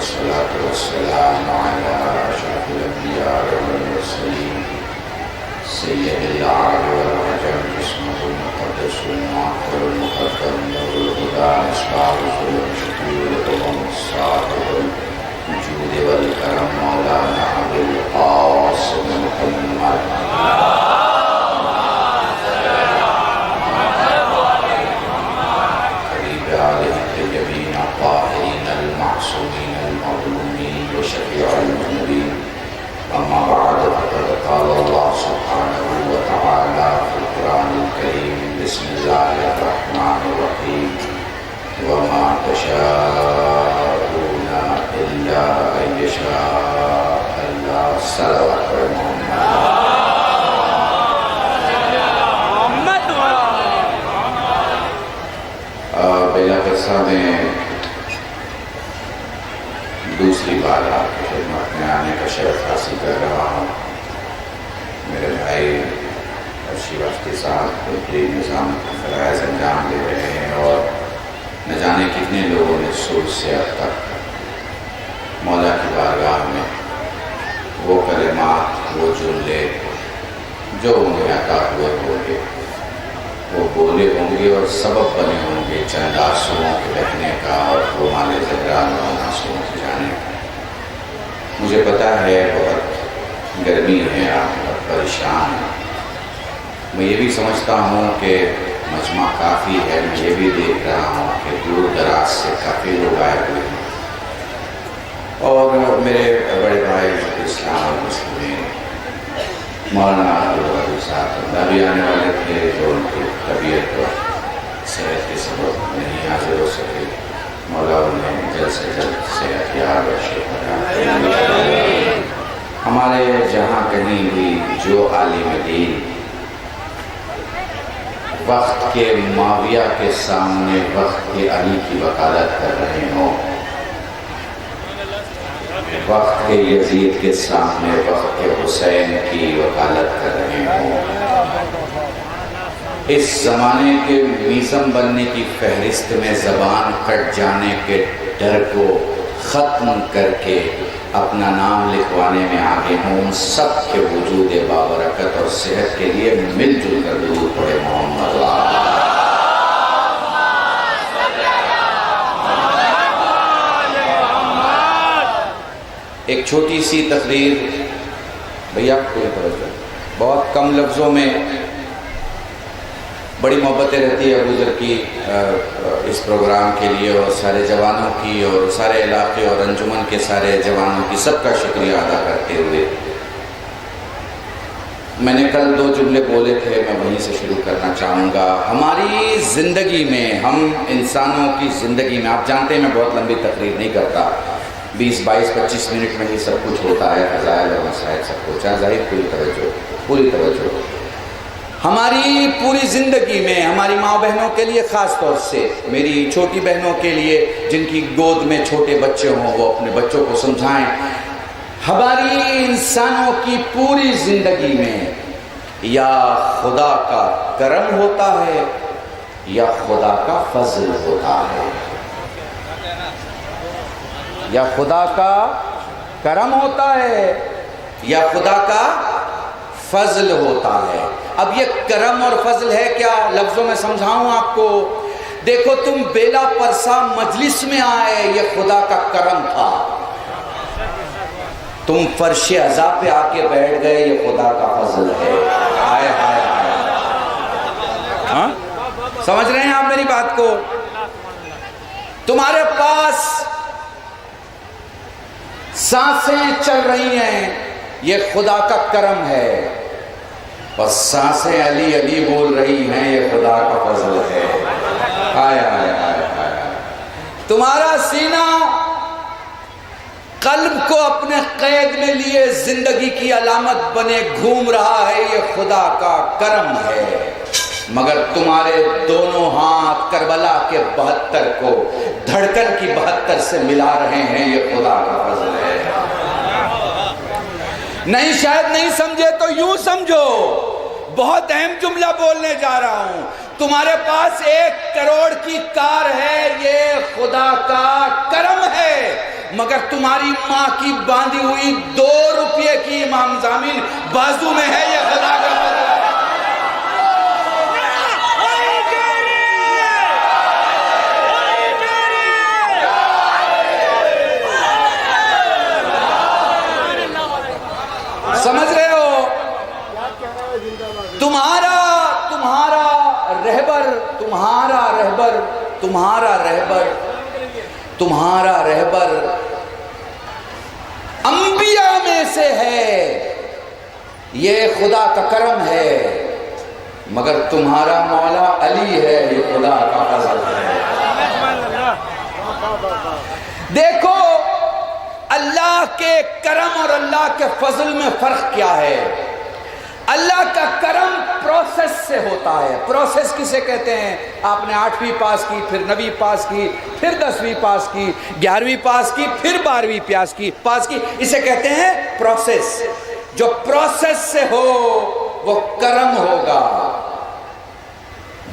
والصلاة والسلام على أشرف الأنبياء والمرسلين سيد العرب والعجم اسمه المقدس المعطر المقدم له الهدى مصباح الظلم شفيع الأمم الصادق الوجود والكرم مولانا أبو القاسم محمد الطاهرين المعصومين المظلومين وشفيع المذنبين أما بعد فقد قال الله سبحانه وتعالى في القرآن الكريم بسم الله الرحمن الرحيم وما تشاءون إلا أن يشاء الله صلوات بلا قصہ میں دوسری بار آپ کی خدمت میں آنے کا شرف حاصل کر رہا ہوں. میرے بھائی ارشی وفتی صاحب بہترین نظام فرائض انجام دے رہے ہیں اور نہ جانے کتنے لوگوں نے سوچ سے اب تک مولا کی بارگاہ میں وہ کلمات وہ جملے جو انہیں عطا ہوئے بولے وہ بولے ہوں گے اور سبب بنے ہوں گے چند آنسوؤں کے بہنے کا اور وہ مالے زبران اور آنسوؤں سے جانے کا. مجھے پتا ہے بہت گرمی ہے، آپ بہت پریشان ہیں. میں یہ بھی سمجھتا ہوں کہ مجمع کافی ہے. میں یہ بھی دیکھ رہا ہوں کہ دور دراز سے کافی لوگ آئے ہوئے ہیں اور میرے بڑے بھائی اسلام المسلمین مولانا عبدالوہاب صاحب بھی آنے والے تھے جو ان کی طبیعت اور صحت کے سبب نہیں حاضر ہو سکے. مولا انہیں جلد سے جلد صحت یاب اور شفا عطا. ہمارے جہاں کہیں بھی جو عالم دین وقت کے معاویہ کے سامنے وقت کے علی کی وکالت کر رہے ہوں، وقت کے یزید کے سامنے وقت کے حسین کی وکالت کر رہے ہوں، اس زمانے کے میزم بننے کی فہرست میں زبان کٹ جانے کے ڈر کو ختم کر کے اپنا نام لکھوانے میں آگے ہوں، ان سب کے وجود بابرکت اور صحت کے لیے مل جل کر درود پڑھے محمد ایک چھوٹی سی تقریر. بھیا کوئی توجہ، بہت کم لفظوں میں بڑی محبتیں رہتی ہے ابو ذر کی اس پروگرام کے لیے اور سارے جوانوں کی اور سارے علاقے اور انجمن کے سارے جوانوں کی سب کا شکریہ ادا کرتے ہوئے میں نے کل 2 جملے بولے تھے، میں وہیں سے شروع کرنا چاہوں گا. ہماری زندگی میں، ہم انسانوں کی زندگی میں، آپ جانتے ہیں میں بہت لمبی تقریر نہیں کرتا، 20 22 25 منٹ میں ہی سب کچھ ہوتا ہے، فضائل اور مسائل سب کچھ ہے. ظاہر پوری توجہ. ہماری پوری زندگی میں ہماری ماں بہنوں کے لیے، خاص طور سے میری چھوٹی بہنوں کے لیے جن کی گود میں چھوٹے بچے ہوں، وہ اپنے بچوں کو سمجھائیں، ہماری انسانوں کی پوری زندگی میں یا خدا کا کرم ہوتا ہے یا خدا کا فضل ہوتا ہے. یا خدا کا کرم ہوتا ہے یا خدا کا فضل ہوتا ہے. اب یہ کرم اور فضل ہے کیا؟ لفظوں میں سمجھاؤں آپ کو. دیکھو تم بیلا پرسا مجلس میں آئے، یہ خدا کا کرم تھا. تم فرش عزا پہ آ کے بیٹھ گئے، یہ خدا کا فضل ہے. ہائے ہائے ہائے. ہاں سمجھ رہے ہیں آپ میری بات کو؟ تمہارے پاس سانسیں چل رہی ہیں، یہ خدا کا کرم ہے. اور سانسیں علی علی بول رہی ہیں، یہ خدا کا فضل ہے. آئے آئے آئے آئے. تمہارا سینہ قلب کو اپنے قید میں لیے زندگی کی علامت بنے گھوم رہا ہے، یہ خدا کا کرم ہے. مگر تمہارے دونوں ہاتھ کربلا کے 72 کو دھڑکن کی 72 سے ملا رہے ہیں، یہ خدا کا فضل ہے. نہیں شاید نہیں سمجھے تو یوں سمجھو، بہت اہم جملہ بولنے جا رہا ہوں. تمہارے پاس 1 کروڑ کی کار ہے، یہ خدا کا کرم ہے. مگر تمہاری ماں کی باندھی ہوئی 2 روپے کی امام زامین بازو میں ہے، یہ خدا کا فضل ہے۔ سمجھ رہے ہو؟ تمہارا رہبر انبیاء میں سے ہے، یہ خدا کا کرم ہے، مگر تمہارا مولا علی ہے، یہ خدا کا فضل ہے۔ دیکھو اللہ کے کرم اور اللہ کے فضل میں فرق کیا ہے؟ اللہ کا کرم پروسیس سے ہوتا ہے۔ پروسیس کسے کہتے ہیں؟ آپ نے 8ویں پاس کی، پھر 9ویں پاس کی، پھر 10ویں پاس کی، 11ویں پاس کی، پھر 12ویں پاس کی، اسے کہتے ہیں پروسیس۔ جو پروسیس سے ہو وہ کرم ہوگا،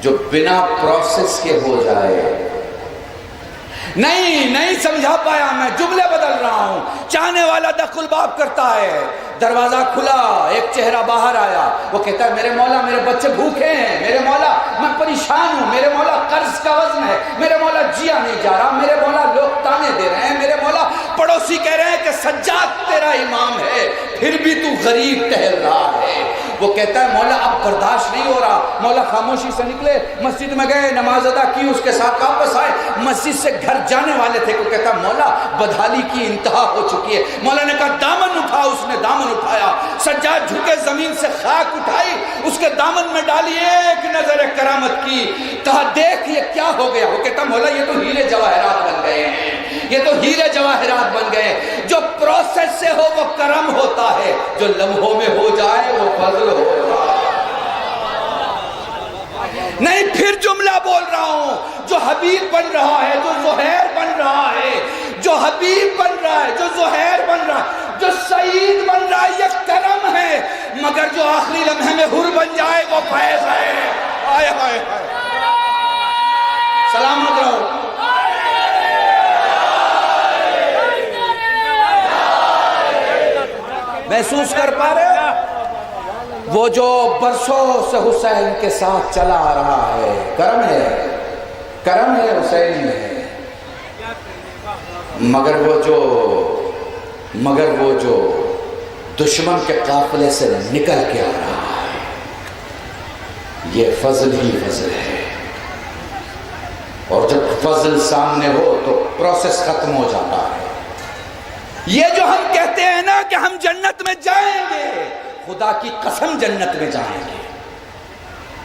جو بنا پروسیس کے ہو جائے نہیں سمجھا پایا، میں جملے بدل رہا ہوں۔ چاہنے والا دخل الباب کرتا ہے، دروازہ کھلا، ایک چہرہ باہر آیا، وہ کہتا ہے میرے مولا میرے بچے بھوکے ہیں، میرے مولا میں پریشان ہوں، میرے مولا قرض کا وزن ہے، میرے مولا جیا نہیں جا رہا، میرے مولا لوگ تانے دے رہے ہیں، میرے مولا پڑوسی کہہ رہے ہیں کہ سجاد تیرا امام ہے، پھر بھی تو غریب ٹہل رہا ہے۔ وہ کہتا ہے مولا اب برداشت نہیں ہو رہا۔ مولا خاموشی سے نکلے، مسجد میں گئے، نماز ادا کی، اس کے ساتھ واپس آئے، مسجد سے گھر جانے والے تھے، وہ کہتا مولا بدحالی کی انتہا ہو چکی ہے۔ مولا نے کہا دامن اٹھا، اس نے دامن اٹھایا، سجاد جھکے زمین سے خاک اٹھائی، اس کے دامن میں ڈالی، ایک نظر کرامت کی، کہا دیکھ یہ کیا ہو گیا؟ وہ کہتا مولا یہ تو ہیرے جواہرات بن گئے ہیں، یہ تو ہیرے جواہرات بن گئے۔ جو پروسیس سے ہو وہ کرم ہوتا ہے، جو لمحوں میں ہو جائے وہ فضل ہوتا ہے۔ نہیں پھر جملہ بول رہا ہوں، جو حبیب بن رہا ہے، جو زہیر بن رہا ہے، جو حبیب بن رہا ہے، جو زہیر بن رہا ہے، جو سعید بن رہا ہے، یہ کرم ہے، مگر جو آخری لمحے میں حر بن جائے وہ فیض ہے۔ آئے ہائے ہائے، سلامت رہو۔ محسوس کر پا رہے ہو؟ وہ جو برسوں سے حسین کے ساتھ چلا آ رہا ہے، کرم ہے حسین میں، مگر وہ جو دشمن کے قافلے سے نکل کے آ رہا ہے، یہ فضل ہی فضل ہے۔ اور جب فضل سامنے ہو تو پروسیس ختم ہو جاتا ہے۔ یہ جو ہم کہتے ہیں نا کہ ہم جنت میں جائیں گے، خدا کی قسم جنت میں جائیں گے۔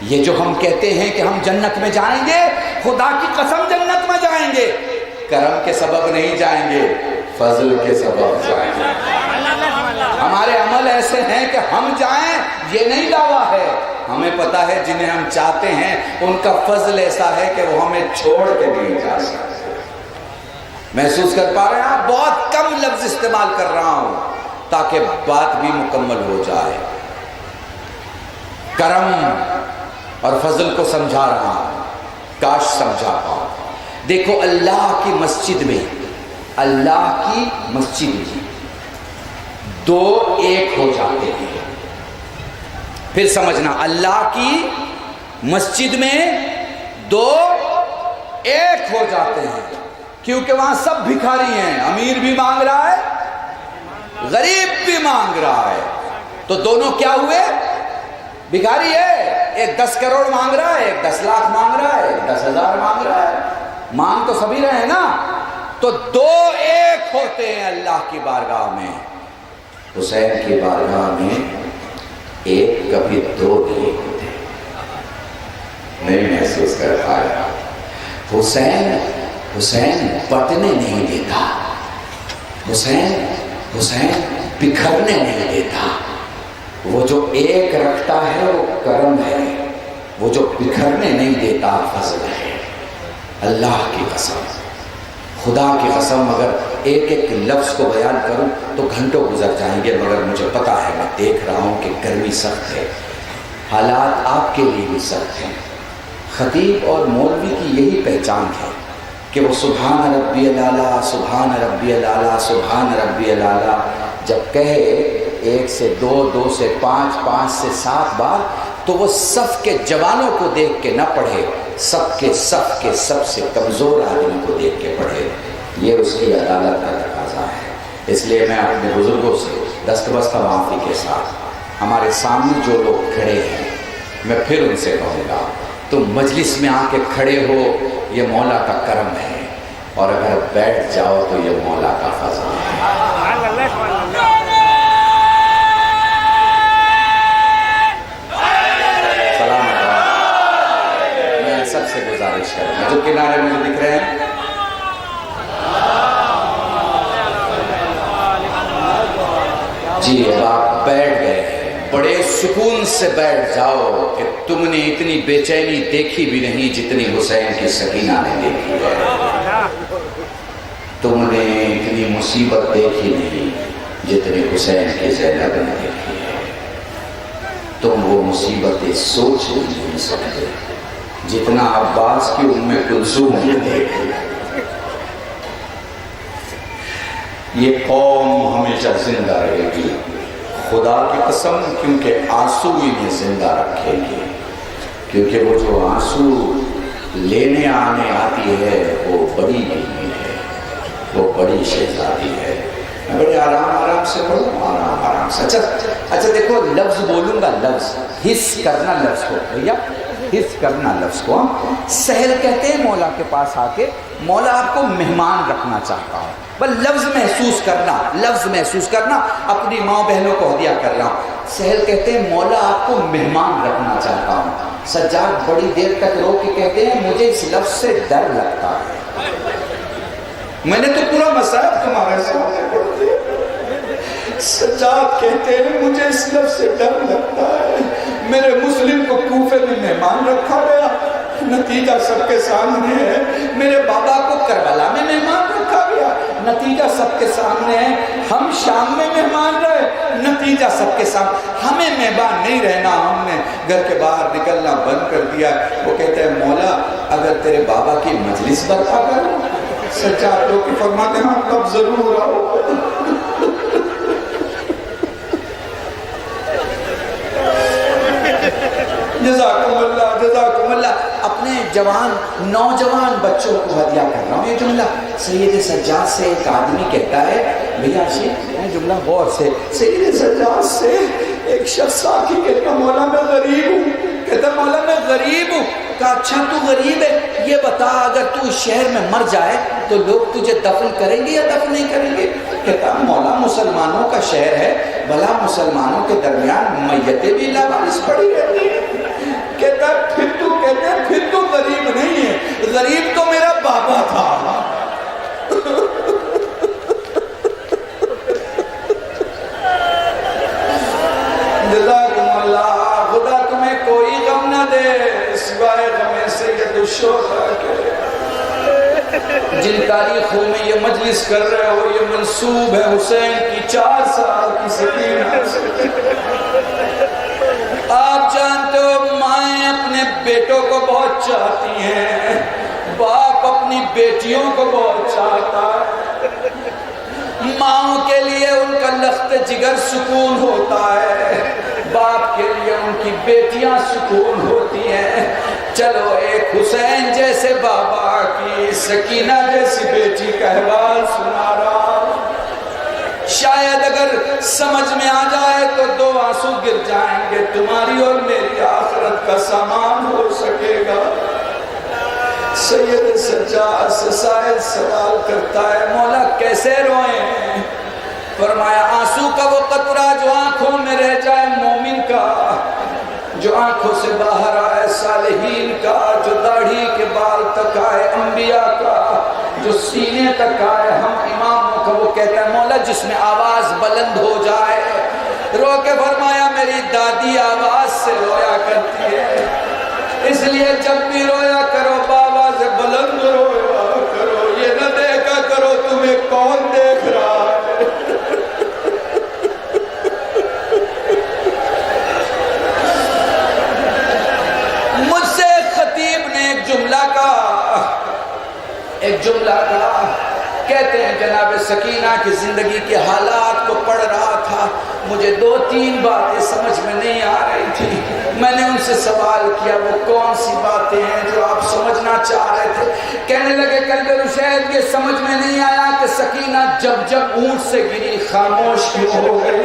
یہ جو ہم کہتے ہیں کہ ہم جنت میں جائیں گے، خدا کی قسم جنت میں جائیں گے، کرم کے سبب نہیں جائیں گے، فضل کے سبب جائیں گے۔ ہمارے عمل ایسے ہیں کہ ہم جائیں یہ نہیں دعویٰ ہے، ہمیں پتا ہے جنہیں ہم چاہتے ہیں ان کا فضل ایسا ہے کہ وہ ہمیں چھوڑ کے نہیں جا سکتے۔ محسوس کر پا رہے ہیں آپ؟ بہت کم لفظ استعمال کر رہا ہوں تاکہ بات بھی مکمل ہو جائے۔ کرم اور فضل کو سمجھا رہا ہوں، کاش سمجھا پاؤں۔ دیکھو اللہ کی مسجد میں دو ایک ہو جاتے ہیں۔ پھر سمجھنا، اللہ کی مسجد میں دو ایک ہو جاتے ہیں، کیونکہ وہاں سب بھکاری ہیں، امیر بھی مانگ رہا ہے، غریب بھی مانگ رہا ہے، تو دونوں کیا ہوئے؟ بھکاری ہے۔ ایک 10 کروڑ مانگ رہا ہے، ایک 10 لاکھ مانگ رہا ہے، ایک 10,000 مانگ رہا ہے، مانگ تو سبھی رہے ہیں نا، تو دو ایک ہوتے ہیں اللہ کی بارگاہ میں۔ حسین کی بارگاہ میں ایک کبھی دو نہیں ہوتے۔ نہیں محسوس کر پایا؟ حسین بٹنے نہیں دیتا، حسین بکھرنے نہیں دیتا۔ وہ جو ایک رکھتا ہے وہ کرم ہے، وہ جو بکھرنے نہیں دیتا فضل ہے۔ اللہ کی قسم، خدا کی قسم، اگر ایک ایک لفظ کو بیان کروں تو گھنٹوں گزر جائیں گے، مگر مجھے پتا ہے، میں دیکھ رہا ہوں کہ گرمی سخت ہے، حالات آپ کے لیے بھی سخت ہیں۔ خطیب اور مولوی کی یہی پہچان ہے کہ وہ سبحان ربی الاعلیٰ سبحان ربی الاعلیٰ سبحان ربی الاعلیٰ جب کہے 1 سے 2 2 سے 5 5 سے 7 بار تو وہ صف کے جوانوں کو دیکھ کے نہ پڑھے، صف کے سب سے کمزور آدمی کو دیکھ کے پڑھے. یہ اس کی عدالت کا تقاضا ہے. اس لیے میں اپنے بزرگوں سے دستبستہ معافی کے ساتھ ہمارے سامنے جو لوگ کھڑے ہیں میں پھر ان سے کہوں گا تم مجلس میں آ کے کھڑے ہو یہ مولا کا کرم ہے، اور اگر بیٹھ جاؤ تو یہ مولا کا فضل ہے. میں سب سے گزارش کروں گا جو کنارے میں دکھ رہے ہیں جی آپ بیٹھ گئے بڑے سکون سے بیٹھ جاؤ کہ تم نے اتنی بے چینی دیکھی بھی نہیں جتنی حسین کی سکینہ نے دیکھی ہے، تم نے اتنی مصیبت دیکھی نہیں جتنی حسین کی زینب نے دیکھی ہے، تم وہ مصیبتیں سوچ نہیں سکتے جتنا عباس کی ام کلثوم نے دیکھی. یہ قوم ہمیشہ زندہ رہے گی خدا کی قسم، کیونکہ آنسو انہیں زندہ رکھیں گے، کیونکہ وہ جو آنسو لینے آنے آتی ہے وہ بڑی بیوی ہے، وہ بڑی شہزادی ہے. میں بڑے آرام سے پڑھوں، آرام سے. اچھا دیکھو لفظ بولوں گا، لفظ حس کرنا لفظ کو، بھیا حس کرنا لفظ کو. سہل کہتے ہیں مولا کے پاس آ کے مولا آپ کو مہمان رکھنا چاہتا ہوں، بس لفظ محسوس کرنا اپنی ماں بہنوں کو ہدیہ کر رہا ہوں. سہل کہتے ہیں مولا آپ کو مہمان رکھنا چاہتا ہوں. سجاد بڑی دیر تک رو کے کہتے ہیں مجھے اس لفظ سے ڈر لگتا ہے. میں نے تو پورا مسائل تمہارے سامنے پڑھ دیا. سجاد کہتے ہیں مجھے اس لفظ سے ڈر لگتا ہے. میرے مسلم کو کوفے میں مہمان رکھا گیا، نتیجہ سب کے سامنے ہے. میرے بابا کو کربلا میں مہمان رکھا گیا، نتیجہ سب کے سامنے ہے. ہم شام میں مہمان رہے، نتیجہ سب کے سامنے. ہمیں مہمان نہیں رہنا، ہم نے گھر کے باہر نکلنا بند کر دیا. وہ کہتے ہیں مولا اگر تیرے بابا کی مجلس برپا کروں. سجاد لوگ فرماتے ہیں تب ضرور آؤ. جزاکم اللہ. اپنے نوجوان بچوں کو ہدیہ کر رہا ہوں. یہ جملہ سید سجاد سے ایک آدمی کہتا ہے، بھیا یہ جملہ غور سے، سید سجاد سے ایک شخص آ کے کہتا مولا میں غریب ہوں. کہتا مولا میں غریب ہوں. کہا اچھا تو غریب ہے، یہ بتا اگر تو اس شہر میں مر جائے تو لوگ تجھے دفن کریں گے یا دفن نہیں کریں گے؟ کہتا مولا مسلمانوں کا شہر ہے، بھلا مسلمانوں کے درمیان میتیں بھی لاوارث پڑی رہتی ہیں. کہتا پھر تو غریب نہیں ہے، غریب تو میرا بابا تھا. جزاکم اللہ. خدا تمہیں کوئی غم نہ دے سوائے غم سید الشہداء کے. جن تاریخوں میں یہ مجلس کر رہے ہو یہ منسوب ہے حسین کی 4 سال کی سکینہ. آپ جانتے ہو مائیں اپنے بیٹوں کو بہت چاہتی ہیں، باپ اپنی بیٹیوں کو بہت چاہتا ہے. ماں کے لیے ان کا لخت جگر سکون ہوتا ہے، باپ کے لیے ان کی بیٹیاں سکون ہوتی ہیں. چلو ایک حسین جیسے بابا کی سکینہ جیسی بیٹی کا احوال سنا رہا. شاید اگر سمجھ میں آ جائے تو 2 آنسو گر جائیں گے، تمہاری اور میری آخرت کا سامان ہو سکے گا. سید سجاد سے سائل سوال کرتا ہے مولا کیسے روئیں؟ فرمایا آنسو کا وہ قطرہ جو آنکھوں میں رہ جائے مومن کا، جو آنکھوں سے باہر آئے صالحین کا، جو داڑھی کے بال تک آئے انبیاء کا، جو سینے تک آئے ہم اماموں کا. وہ کہتا ہے مولا جس میں آواز بلند ہو جائے. رو کے فرمایا میری دادی آواز سے رویا کرتی ہے، اس لیے جب بھی رویا کرو بابا سے بلند رویا کرو، یہ نہ دیکھا کرو تمہیں کون دیکھ رہا ہے. مجھ سے خطیب نے ایک ایک جملہ کہا، کہتے ہیں جناب سکینہ کی زندگی کے حالات کو پڑھ رہا تھا، مجھے 2-3 باتیں سمجھ میں نہیں آ رہی تھی، میں نے ان سے سوال کیا وہ کون سی باتیں ہیں جو آپ سمجھنا چاہ رہے تھے؟ کہنے لگے قلب رشید یہ سمجھ میں نہیں آیا کہ سکینہ جب جب اونٹ سے گری خاموش کیوں ہو گئی؟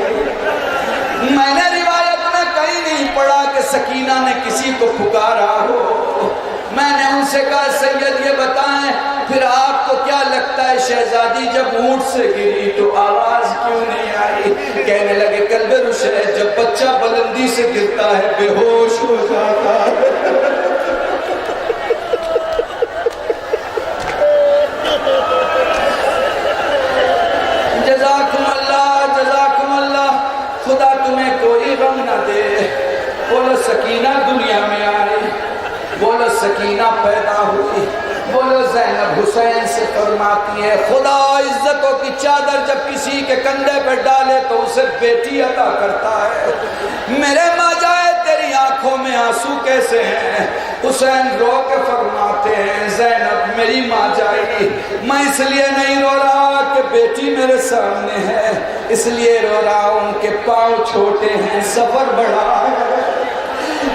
میں نے روایت میں کہیں نہیں پڑھا کہ سکینہ نے کسی کو پکارا ہو۔ میں نے ان سے کہا سید یہ بتائیں پھر آپ کو کیا لگتا ہے شہزادی جب اونٹ سے گری تو آواز کیوں نہیں آئی؟ کہنے لگے قلب رشید جب بچہ بلندی سے گرتا ہے بے ہوش ہو جاتا ہے۔ جزاکم اللہ، خدا تمہیں کوئی غم نہ دے۔ بولو سکینہ دنیا میں آئی، بولو سکینہ پیدا ہوئی، بولو زینب حسین سے فرماتی ہے خدا عزتوں کی چادر جب کسی کے کندھے پہ ڈالے تو اسے بیٹی عطا کرتا ہے۔ میرے ماں جائے تیری آنکھوں میں آنسو کیسے ہیں؟ حسین رو کے فرماتے ہیں زینب میری ماں جائے گی، میں اس لیے نہیں رو رہا کہ بیٹی میرے سامنے ہے، اس لیے رو رہا ہوں کہ پاؤں چھوٹے ہیں سفر بڑا ہے،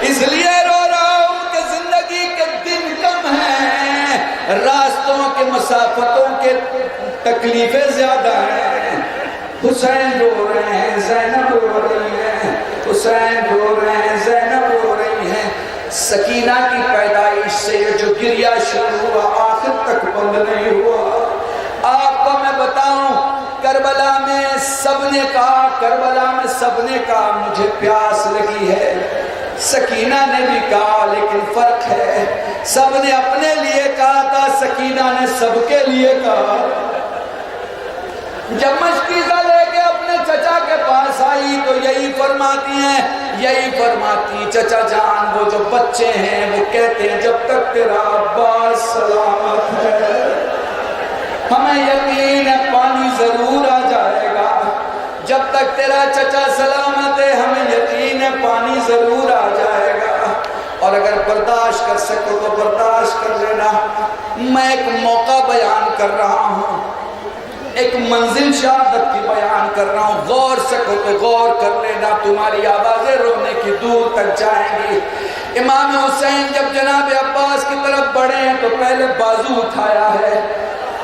اس لیے رو رہا ہوں کہ زندگی کے دن کم ہیں، راستوں کے مسافتوں کے تکلیفیں زیادہ ہیں۔ حسین رو رہے ہیں، زینب رو رہی ہیں، حسین رو رہے ہیں، زینب رو رہی ہیں۔ سکینہ کی پیدائش سے یہ جو گریہ شروع ہوا آخر تک بند نہیں ہوا۔ آپ کو میں بتاؤں کربلا میں سب نے کہا مجھے پیاس لگی ہے، سکینہ نے بھی کہا لیکن فرق ہے، سب نے اپنے لیے کہا تھا، سکینہ نے سب کے لیے کہا۔ جب مشکیزہ لے کے اپنے چچا کے پاس آئی تو یہی فرماتی چچا جان وہ جو بچے ہیں وہ کہتے ہیں جب تک تیرا عباس سلامت ہے ہمیں یقین ہے پانی ضرور آ جائے گا، جب تک تیرا چچا سلامت ہے ہمیں یقین ہے پانی ضرور آ جائے گا، اور اگر برداشت کر سکو تو برداشت کر لینا۔ میں ایک موقع بیان کر رہا ہوں، ایک منزل شہادت کی بیان کر رہا ہوں، غور سکو تو غور کر لینا، تمہاری آوازیں رونے کی دور تک جائیں گی۔ امام حسین جب جناب عباس کی طرف بڑھے ہیں تو پہلے بازو اٹھایا ہے،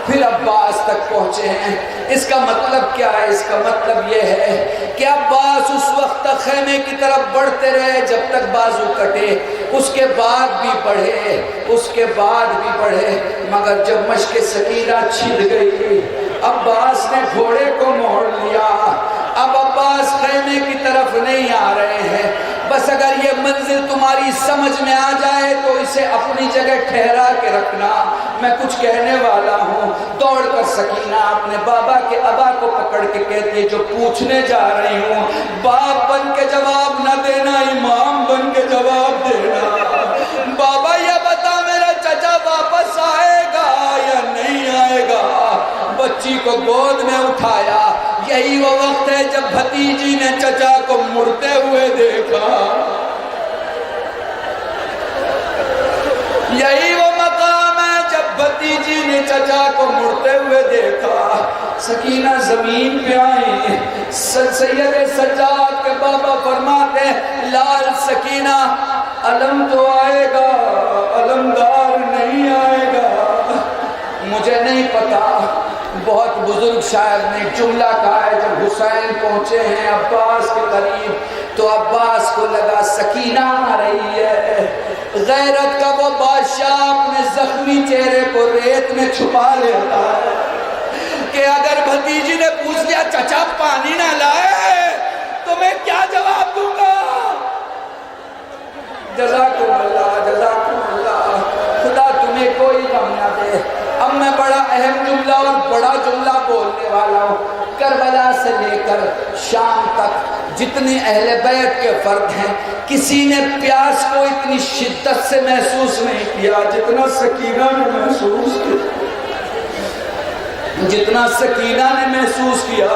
پھر عباس تک پہنچے ہیں۔ اس کا مطلب کیا ہے؟ اس کا مطلب یہ ہے کہ عباس اس وقت تک خیمے کی طرف بڑھتے رہے جب تک بازو کٹے، اس کے بعد بھی بڑھے، مگر جب مشق سکینہ چھن گئی عباس نے گھوڑے کو موڑ لیا، اب عباس خیمے کی طرف نہیں آ رہے ہیں۔ بس اگر یہ منزل تمہاری سمجھ میں آ جائے تو اسے اپنی جگہ ٹھہرا کے رکھنا، میں کچھ کہنے والا ہوں۔ دوڑ کر سکینہ اپنے بابا کے ابا کو پکڑ کے کہتی ہے جو پوچھنے جا رہی ہوں باپ بن کے جواب نہ دینا، امام بن کے جواب دینا۔ بابا یہ بتا میرا چچا واپس آئے گا یا نہیں آئے گا؟ بچی کو گود میں اٹھایا، یہی وہ وقت ہے جب بھتیجی نے چچا کو مڑتے ہوئے دیکھا، یہی وہ مقام ہے جب بھتیجی نے چچا کو مڑتے ہوئے دیکھا۔ سکینہ زمین پہ آئی، سید سجاد کے بابا فرماتے ہیں لال سکینہ علم تو آئے گا، علمدار نہیں آئے گا۔ مجھے نہیں پتا، بہت بزرگ شاعر نے جملہ کہا ہے جب حسین پہنچے ہیں عباس کے قریب تو عباس کو لگا سکینہ آ رہی ہے۔ غیرت کا وہ بادشاہ اپنے زخمی چہرے کو ریت میں چھپا لیتا ہے کہ اگر بھتیجی نے پوچھ لیا چچا پانی نہ لائے تو میں کیا جواب دوں گا؟ جزاکم اللہ، خدا تمہیں کوئی غم نہ دے۔ اب میں بڑا اہم جملہ اور بڑا جملہ بولنے والا ہوں۔ کربلا سے لے کر شام تک جتنے اہل بیت کے فرد ہیں کسی نے پیاس کو اتنی شدت سے محسوس نہیں کیا جتنا سکینہ نے محسوس کیا، جتنا سکینہ نے محسوس کیا۔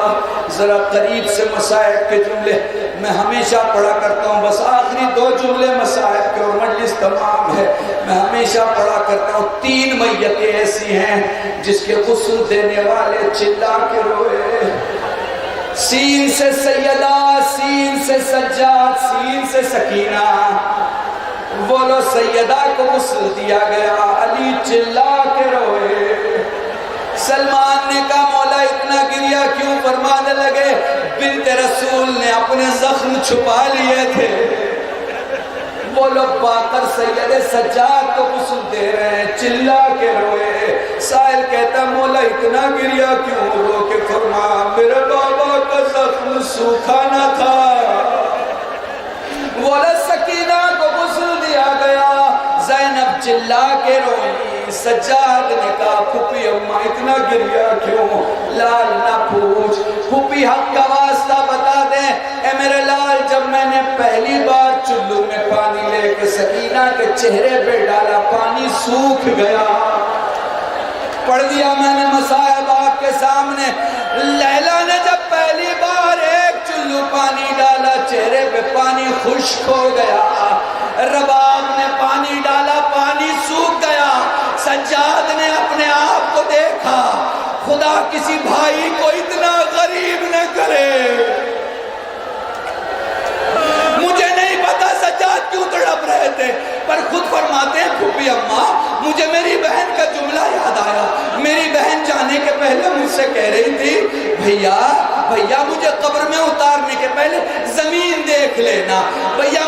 ذرا قریب سے مصائب کے جملے میں ہمیشہ پڑھا کرتا ہوں، بس آخری 2 جملے مصائب کے اور مجلس تمام ہے۔ میں ہمیشہ پڑھا کرتا ہوں 3 میتیں ایسی ہیں جس کے غسل دینے والے چلا کے روئے. سین سے سیدہ، سین سے سجاد، سین سے سکینہ. بولو سیدہ کو غسل دیا گیا، علی چلا کے روئے. سلمان نے کہا مولا اتنا گریا کیوں؟ فرمانے لگے بنت رسول نے اپنے زخم چھپا لیے تھے. بولو باقر سید سجاد کو غسل دے رہے ہیں، چلا کے روئے. سائل کہتا مولا اتنا گریا کیوں؟ رو کے فرمایا میرے بابا کا زخم سوکھا نہ تھا. بولا سکینہ کو غسل دیا گیا، زینب چلا کے روئی. سجاد نے کہا پھوپھی اماں اتنا گریا کیوں؟ لال نہ پوچھ، پھوپھی حق کا واسطہ بتا دیں. اے میرے لال جب میں نے پہلی بار چلو میں پانی لے کے سکینہ کے چہرے پہ ڈالا پانی سوکھ گیا. پڑھ دیا میں نے مصائب آپ کے سامنے. لیلا نے جب پہلی بار ایک چلو پانی ڈالا چہرے پہ پانی خشک ہو گیا. رباب نے پانی ڈالا پانی سوکھ گیا. سجاد نے اپنے آپ کو دیکھا. خدا کسی بھائی کو اتنا غریب نہ کرے. مجھے نہیں پتا سجاد کیوں تڑپ رہے تھے پر خود فرماتے ہیں پھوپھی اماں مجھے میری بہن کا جملہ یاد آیا. میری بہن جانے کے پہلے مجھ سے کہہ رہی تھی بھیا مجھے قبر میں اتارنے کے پہلے زمین دیکھ لینا. بھیا